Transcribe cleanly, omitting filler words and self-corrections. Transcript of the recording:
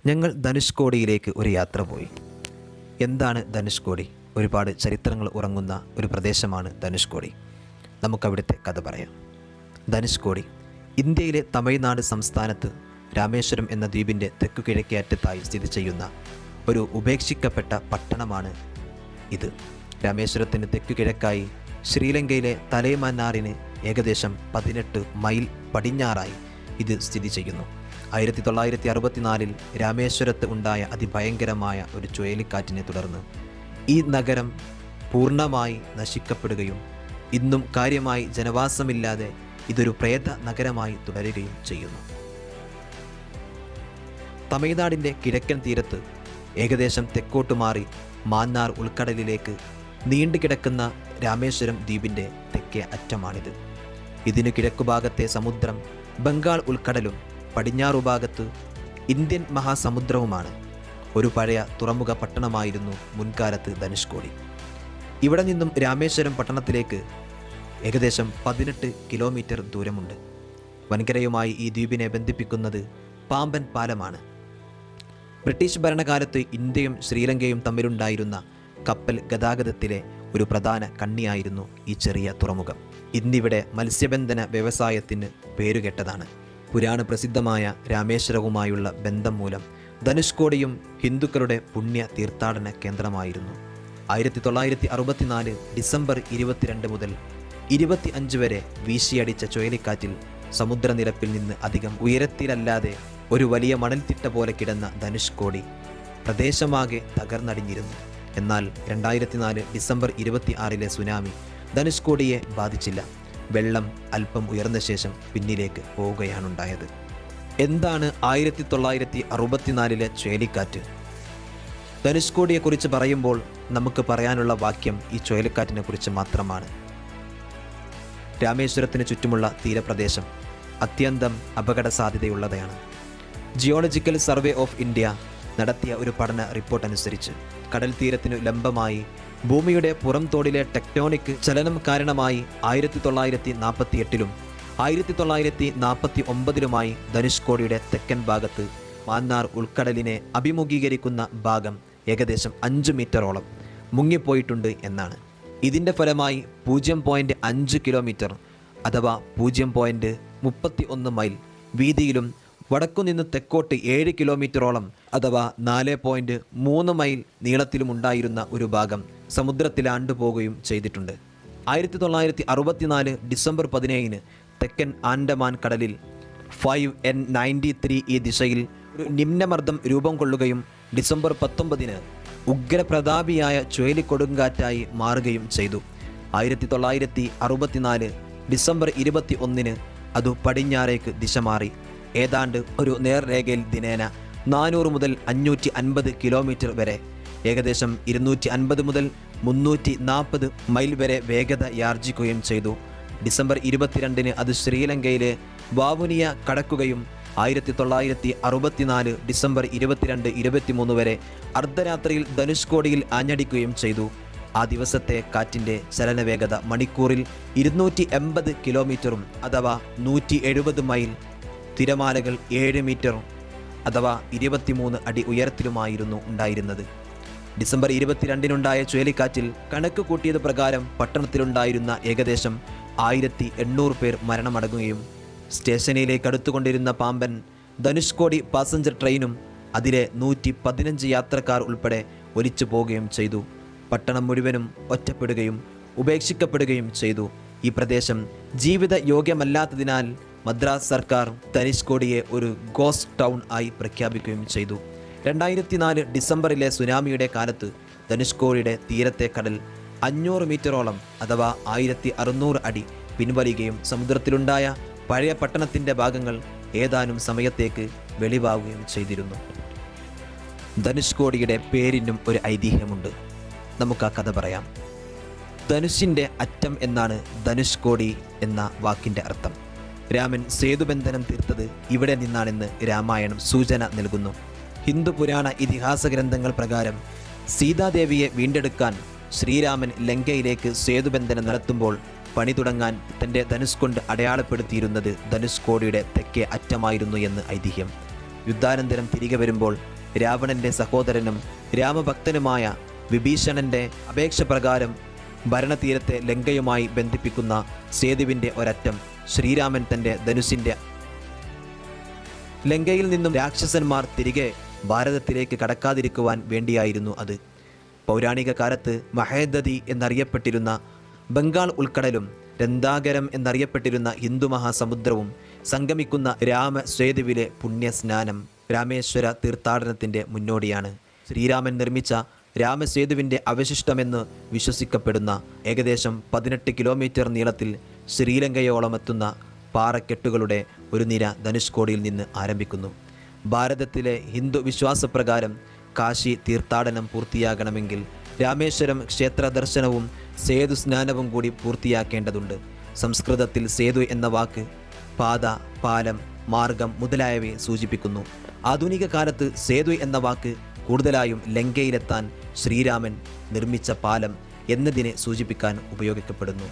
ഞങ്ങൾ ധനുഷ്കോടിയിലേക്ക് ഒരു യാത്ര പോയി. എന്താണ് ധനുഷ്കോടി? ഒരുപാട് ചരിത്രങ്ങൾ ഉറങ്ങുന്ന ഒരു പ്രദേശമാണ് ധനുഷ്കോടി. നമുക്കവിടുത്തെ കഥ പറയാം. ധനുഷ്കോടി ഇന്ത്യയിലെ തമിഴ്നാട് സംസ്ഥാനത്ത് രാമേശ്വരം എന്ന ദ്വീപിൻ്റെ തെക്കു കിഴക്കേ അറ്റത്തായി സ്ഥിതി ചെയ്യുന്ന ഒരു ഉപേക്ഷിക്കപ്പെട്ട പട്ടണമാണ് ഇത്. രാമേശ്വരത്തിന് തെക്കു കിഴക്കായി ശ്രീലങ്കയിലെ തലൈമന്നാറിന് ഏകദേശം 18 മൈൽ പടിഞ്ഞാറായി ഇത് സ്ഥിതി ചെയ്യുന്നു. 1964 രാമേശ്വരത്ത് ഉണ്ടായ അതിഭയങ്കരമായ ഒരു ചുഴലിക്കാറ്റിനെ തുടർന്ന് ഈ നഗരം പൂർണ്ണമായി നശിക്കപ്പെടുകയും ഇന്നും കാര്യമായി ജനവാസമില്ലാതെ ഇതൊരു പ്രേത നഗരമായി തുടരുകയും ചെയ്യുന്നു. തമിഴ്നാടിൻ്റെ കിഴക്കൻ തീരത്ത് ഏകദേശം തെക്കോട്ട് മാറി മാന്നാർ ഉൾക്കടലിലേക്ക് നീണ്ടുകിടക്കുന്ന രാമേശ്വരം ദ്വീപിൻ്റെ തെക്കേ അറ്റമാണിത്. ഇതിനു കിഴക്കുഭാഗത്തെ സമുദ്രം ബംഗാൾ ഉൾക്കടലും പടിഞ്ഞാറുഭാഗത്ത് ഇന്ത്യൻ മഹാസമുദ്രവുമാണ്. ഒരു പഴയ തുറമുഖ പട്ടണമായിരുന്നു മുൻകാലത്ത് ധനുഷ്കോടി. ഇവിടെ നിന്നും രാമേശ്വരം പട്ടണത്തിലേക്ക് ഏകദേശം 18 കിലോമീറ്റർ ദൂരമുണ്ട്. വൻകരയുമായി ഈ ദ്വീപിനെ ബന്ധിപ്പിക്കുന്നത് പാമ്പൻ പാലമാണ്. ബ്രിട്ടീഷ് ഭരണകാലത്ത് ഇന്ത്യയും ശ്രീലങ്കയും തമ്മിലുണ്ടായിരുന്ന കപ്പൽ ഗതാഗതത്തിലെ ഒരു പ്രധാന കണ്ണിയായിരുന്നു ഈ ചെറിയ തുറമുഖം. ഇന്നിവിടെ മത്സ്യബന്ധന വ്യവസായത്തിന് പേരുകേട്ടതാണ്. പുരാണ പ്രസിദ്ധമായ രാമേശ്വരവുമായുള്ള ബന്ധം മൂലം ധനുഷ്കോടിയും ഹിന്ദുക്കളുടെ പുണ്യ തീർത്ഥാടന കേന്ദ്രമായിരുന്നു. 1964 ഡിസംബർ 22 മുതൽ 25 വരെ വീശിയടിച്ച ചുഴലിക്കാറ്റിൽ സമുദ്രനിരപ്പിൽ നിന്ന് അധികം ഉയരത്തിലല്ലാതെ ഒരു വലിയ മണൽത്തിട്ട പോലെ കിടന്ന ധനുഷ്കോടി പ്രദേശമാകെ തകർന്നടിഞ്ഞിരുന്നു. എന്നാൽ 2004 ഡിസംബർ 26 സുനാമി ധനുഷ്കോടിയെ ബാധിച്ചില്ല. വെള്ളം അല്പം ഉയർന്ന ശേഷം പിന്നിലേക്ക് പോവുകയാണുണ്ടായത്. എന്താണ് 1964 ചുഴലിക്കാറ്റ്? ധനുഷ്കോടിയെക്കുറിച്ച് പറയുമ്പോൾ നമുക്ക് പറയാനുള്ള വാക്യം ഈ ചുഴലിക്കാറ്റിനെ കുറിച്ച് മാത്രമാണ്. രാമേശ്വരത്തിന് ചുറ്റുമുള്ള തീരപ്രദേശം അത്യന്തം അപകട സാധ്യതയുള്ളതാണ്. ജിയോളജിക്കൽ സർവേ ഓഫ് ഇന്ത്യ നടത്തിയ ഒരു പഠന റിപ്പോർട്ട് അനുസരിച്ച് കടൽ തീരത്തിനു ലംബമായി ഭൂമിയുടെ പുറംതോടിലെ ടെക്ടോണിക് ചലനം കാരണമായി 1948 1949 ധനുഷ്കോടിയുടെ തെക്കൻ ഭാഗത്ത് മാന്നാർ ഉൾക്കടലിനെ അഭിമുഖീകരിക്കുന്ന ഭാഗം ഏകദേശം 5 മീറ്ററോളം മുങ്ങിപ്പോയിട്ടുണ്ട് എന്നാണ്. ഇതിൻ്റെ ഫലമായി 0.5 കിലോമീറ്റർ അഥവാ 0.31 മൈൽ വീതിയിലും വടക്കുനിന്ന് തെക്കോട്ട് 7 കിലോമീറ്ററോളം അഥവാ 4.3 മൈൽ നീളത്തിലുമുണ്ടായിരുന്ന ഒരു ഭാഗം സമുദ്രത്തിലാണ്ടുപോകുകയും ചെയ്തിട്ടുണ്ട്. 1964 ഡിസംബർ 17 തെക്കൻ ആൻഡമാൻ കടലിൽ 5N93 ഈ ദിശയിൽ ഒരു നിമ്നമർദ്ദം രൂപം കൊള്ളുകയും ഡിസംബർ 19 ഉഗ്രപ്രതാപിയായ ചുഴലിക്കൊടുങ്കാറ്റായി മാറുകയും ചെയ്തു. 1964 ഡിസംബർ 21 അത് പടിഞ്ഞാറേക്ക് ദിശ മാറി ഏതാണ്ട് ഒരു നേർരേഖയിൽ ദിനേന 400 മുതൽ 550 കിലോമീറ്റർ വരെ ഏകദേശം 250 മുതൽ 340 മൈൽ വരെ വേഗത യാർജിക്കുകയും ചെയ്തു. ഡിസംബർ 22 അത് ശ്രീലങ്കയിലെ വാവുനിയ കടക്കുകയും 1964 ഡിസംബർ 22-23 വരെ അർദ്ധരാത്രിയിൽ ധനുഷ്കോടിയിൽ ആഞ്ഞടിക്കുകയും ചെയ്തു. ആ ദിവസത്തെ കാറ്റിൻ്റെ ചലനവേഗത മണിക്കൂറിൽ 280 കിലോമീറ്ററും അഥവാ 170 മൈൽ, തിരമാലകൾ 7 മീറ്റർ അഥവാ 23 അടി ഉയരത്തിലുമായിരുന്നു ഉണ്ടായിരുന്നത്. ഡിസംബർ 22 ചുഴലിക്കാറ്റിൽ കണക്ക് കൂട്ടിയത് പ്രകാരം പട്ടണത്തിലുണ്ടായിരുന്ന ഏകദേശം 1800 പേർ മരണമടങ്ങുകയും സ്റ്റേഷനിലേക്ക് അടുത്തുകൊണ്ടിരുന്ന പാമ്പൻ ധനുഷ്കോടി പാസഞ്ചർ ട്രെയിനും അതിലെ 115 യാത്രക്കാർ ഉൾപ്പെടെ ഒലിച്ചു പോവുകയും ചെയ്തു. പട്ടണം മുഴുവനും ഒറ്റപ്പെടുകയും ഉപേക്ഷിക്കപ്പെടുകയും ചെയ്തു. ഈ പ്രദേശം ജീവിത യോഗ്യമല്ലാത്തതിനാൽ മദ്രാസ് സർക്കാർ ധനുഷ്കോടിയെ ഒരു ഗോസ്റ്റ് ടൗൺ ആയി പ്രഖ്യാപിക്കുകയും ചെയ്തു. 2004 ഡിസംബറിലെ സുനാമിയുടെ കാലത്ത് ധനുഷ്കോടിയുടെ തീരത്തെ കടൽ 500 മീറ്ററോളം അഥവാ 1600 അടി പിൻവലിയുകയും സമുദ്രത്തിലുണ്ടായ പഴയ പട്ടണത്തിൻ്റെ ഭാഗങ്ങൾ ഏതാനും സമയത്തേക്ക് വെളിവാകുകയും ചെയ്തിരുന്നു. ധനുഷ്കോടിയുടെ പേരിനും ഒരു ഐതിഹ്യമുണ്ട്. നമുക്ക് ആ കഥ പറയാം. ധനുഷിൻ്റെ അറ്റം എന്നാണ് ധനുഷ്കോടി എന്ന വാക്കിൻ്റെ അർത്ഥം. രാമൻ സേതുബന്ധനം തീർത്തത് ഇവിടെ നിന്നാണെന്ന് രാമായണം സൂചന നൽകുന്നു. ഹിന്ദു പുരാണ ഇതിഹാസ ഗ്രന്ഥങ്ങൾ പ്രകാരം സീതാദേവിയെ വീണ്ടെടുക്കാൻ ശ്രീരാമൻ ലങ്കയിലേക്ക് സേതുബന്ധനം നടത്തുമ്പോൾ പണി തുടങ്ങാൻ തൻ്റെ ധനുഷ് കൊണ്ട് അടയാളപ്പെടുത്തിയിരുന്നത് ധനുഷ്കോടിയുടെ തെക്കേ അറ്റമായിരുന്നു എന്ന് ഐതിഹ്യം. യുദ്ധാനന്തരം തിരികെ വരുമ്പോൾ രാവണൻ്റെ സഹോദരനും രാമഭക്തനുമായ വിഭീഷണൻ്റെ അപേക്ഷ പ്രകാരം ഭരണതീരത്തെ ലങ്കയുമായി ബന്ധിപ്പിക്കുന്ന സേതുവിൻ്റെ ഒരറ്റം ശ്രീരാമൻ തൻ്റെ ധനുസിൻ്റെ ലങ്കയിൽ നിന്നും രാക്ഷസന്മാർ തിരികെ ഭാരതത്തിലേക്ക് കടക്കാതിരിക്കുവാൻ വേണ്ടിയായിരുന്നു അത്. പൗരാണിക കാലത്ത് മഹേദതി എന്നറിയപ്പെട്ടിരുന്ന ബംഗാൾ ഉൾക്കടലും രന്താകരം എന്നറിയപ്പെട്ടിരുന്ന ഹിന്ദു മഹാസമുദ്രവും സംഗമിക്കുന്ന രാമസേതുവിലെ പുണ്യസ്നാനം രാമേശ്വര തീർത്ഥാടനത്തിൻ്റെ മുന്നോടിയാണ്. ശ്രീരാമൻ നിർമ്മിച്ച രാമസേതുവിൻ്റെ അവശിഷ്ടമെന്ന് വിശ്വസിക്കപ്പെടുന്ന ഏകദേശം 18 കിലോമീറ്റർ നീളത്തിൽ ശ്രീലങ്കയോളമെത്തുന്ന പാറക്കെട്ടുകളുടെ ഒരു നിര ധനുഷ്കോടിയിൽ നിന്ന് ആരംഭിക്കുന്നു. ഭാരതത്തിലെ ഹിന്ദു വിശ്വാസപ്രകാരം കാശി തീർത്ഥാടനം പൂർത്തിയാകണമെങ്കിൽ രാമേശ്വരം ക്ഷേത്ര ദർശനവും സേതു സ്നാനവും കൂടി പൂർത്തിയാക്കേണ്ടതുണ്ട്. സംസ്കൃതത്തിൽ സേതു എന്ന വാക്ക് പാത, പാലം, മാർഗം മുതലായവയെ സൂചിപ്പിക്കുന്നു. ആധുനിക കാലത്ത് സേതു എന്ന വാക്ക് കൂടുതലായും ലങ്കയിലെത്താൻ ശ്രീരാമൻ നിർമ്മിച്ച പാലം എന്നതിനെ സൂചിപ്പിക്കാൻ ഉപയോഗിക്കപ്പെടുന്നു.